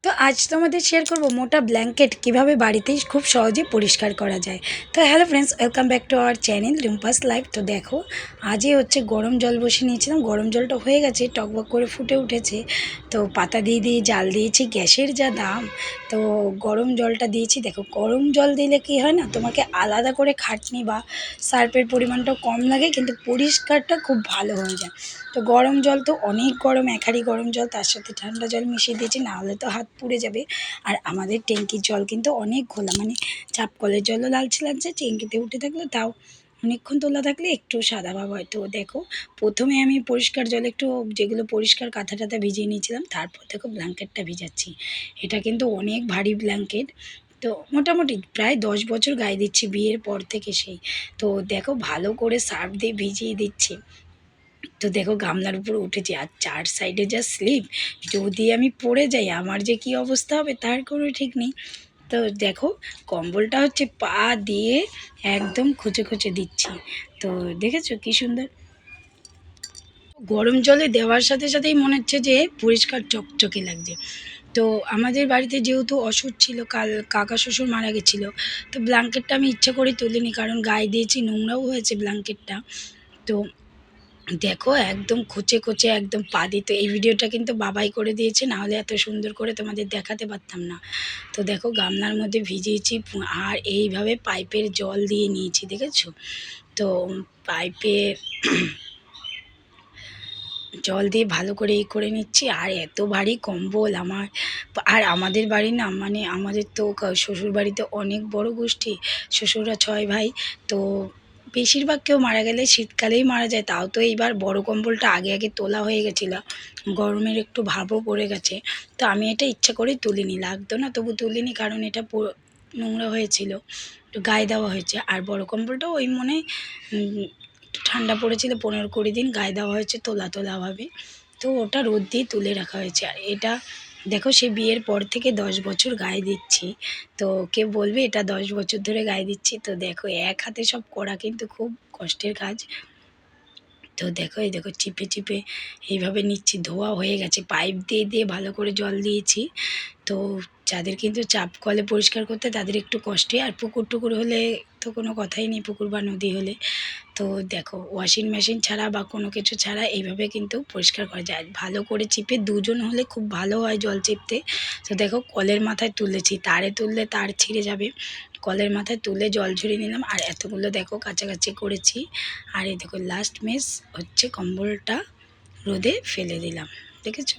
তো আজ তোমাদের শেয়ার করব মোটা ব্ল্যাঙ্কেট কিভাবে বাড়িতেই খুব সহজে পরিষ্কার করা যায়। তো hello friends, welcome back to our channel রিম্পাস life. তো দেখো, আজই হচ্ছে গরম জল বসিয়ে নিয়েছিলাম, গরম জলটা হয়ে গেছে, টকবক করে ফুটে উঠেছে। তো পাতা দিয়ে দিয়ে জাল দিয়েছি, গ্যাসের যা দাম, তো গরম জলটা দিয়েছি। দেখো, গরম জল দিলে কি হয় না, তোমাকে আলাদা করে খাটনি বা সার্ফের পরিমাণটাও কম লাগে, কিন্তু পরিষ্কারটা খুব ভালো হয়ে যায়। তো গরম জল তো অনেক গরম, এক হাঁড়ি গরম জল, তার সাথে ঠান্ডা জল মিশিয়ে দিয়েছি, না হলে তো হাত পুড়ে যাবে। আর আমাদের ট্যাঙ্কির জল কিন্তু অনেক ঘোলা, মানে চাপ কলের জলও লালচে লাগছে, ট্যাঙ্কিতে উঠে থাকলে তাও অনেকক্ষণ তোলা থাকলে একটু সাদা ভাব হয়। তো দেখো, প্রথমে আমি পরিষ্কার জল একটু, যেগুলো পরিষ্কার কাঁথা টাথা ভিজিয়ে নিয়েছিলাম, তারপর দেখো ব্ল্যাঙ্কেটটা ভিজাচ্ছি। এটা কিন্তু অনেক ভারী ব্ল্যাঙ্কেট। তো মোটামুটি প্রায় 10 বছর গায়ে দিচ্ছি বিয়ের পর থেকে সেই। তো দেখো, ভালো করে সার্ফ দিয়ে ভিজিয়ে দিচ্ছি। তো দেখো, গামলার উপর উঠেছি, আর চার সাইডে যা স্লিপ, যদি আমি পড়ে যাই আমার যে কি অবস্থা হবে তার কোনো ঠিক নেই। তো দেখো, কম্বলটা হচ্ছে পা দিয়ে একদম খুঁচে খুঁচে দিচ্ছি। তো দেখেছো কি সুন্দর, গরম জলে দেওয়ার সাথে সাথেই মনে হচ্ছে যে পরিষ্কার চকচকে লাগছে। তো আমাদের বাড়িতে যেহেতু অসুখ ছিল, কাল কাকা শ্বশুর মারা গেছিলো, তো ব্ল্যাঙ্কেটটা আমি ইচ্ছা করে তুলিনি, কারণ গায়ে দিয়েছি, নোংরাও হয়েছে ব্ল্যাঙ্কেটটা। তো দেখো, একদম খুঁচে খুঁচে একদম পা দিত। এই ভিডিওটা কিন্তু বাবাই করে দিয়েছে, না হলে এত সুন্দর করে তোমাদের দেখাতে পারতাম না। তো দেখো, গামলার মধ্যে ভিজিয়েছি, আর এইভাবে পাইপের জল দিয়ে নিয়েছি, দেখেছো? তো পাইপে জল দিয়ে ভালো করে করে নিচ্ছি। আর এত ভারী কম্বল আমার। আর আমাদের বাড়ি না, মানে আমাদের তো শ্বশুর বাড়িতে অনেক বড় গোষ্ঠী, শ্বশুররা 6 ভাই। তো বেশিরভাগ কেউ মারা গেলে শীতকালেই মারা যায়, তাও তো এইবার বড় কম্বলটা আগে আগে তোলা হয়ে গেছিলো, গরমের একটু ভাবও পড়ে গেছে। তো আমি এটা ইচ্ছা করেই তুলিনি, লাগতো না তবু তুলিনি, কারণ এটা নোংরা হয়েছিল, একটু গায়ে দেওয়া হয়েছে। আর বড় কম্বলটা ওই মনে একটু ঠান্ডা পড়েছিল, 15-20 দিন গায়ে দেওয়া হয়েছে তোলা তোলাভাবে। তো ওটা রোদ দিয়ে তুলে রাখা হয়েছে। আর এটা দেখো, সে বিয়ের পর থেকে 10 বছর গায়ে দিচ্ছি। তো কেউ বলবে এটা 10 বছর ধরে গায়ে দিচ্ছি। তো দেখো, এক হাতে সব করা কিন্তু খুব কষ্টের কাজ। তো দেখো, এই দেখো, চিপে চিপে এইভাবে নিচ্ছি, ধোয়া হয়ে গেছে, পাইপ দিয়ে দিয়ে ভালো করে জল দিয়েছি। তো যাদের কিন্তু চাপ কলে পরিষ্কার করতে, তাদের একটু কষ্টে। আর পুকুর টুকুর হলে তো কোনো কথাই নেই, পুকুর বা নদী হলে। তো দেখো, ওয়াশিং মেশিন ছাড়া বা কোনো কিছু ছাড়া এইভাবে কিন্তু পরিষ্কার করা যায়। ভালো করে চিপে, দুজন হলে খুব ভালো হয় জল চিপতে। তো দেখো, কলের মাথায় তুলেছি, তারে তুললে তার ছিঁড়ে যাবে, কলের মাথায় তুলে জল ঝরিয়ে নিলাম। আর এতগুলো দেখো কাছাকাছি করেছি। আর এই দেখো, লাস্ট মেশ হচ্ছে কম্বলটা রোদে ফেলে দিলাম, দেখেছো?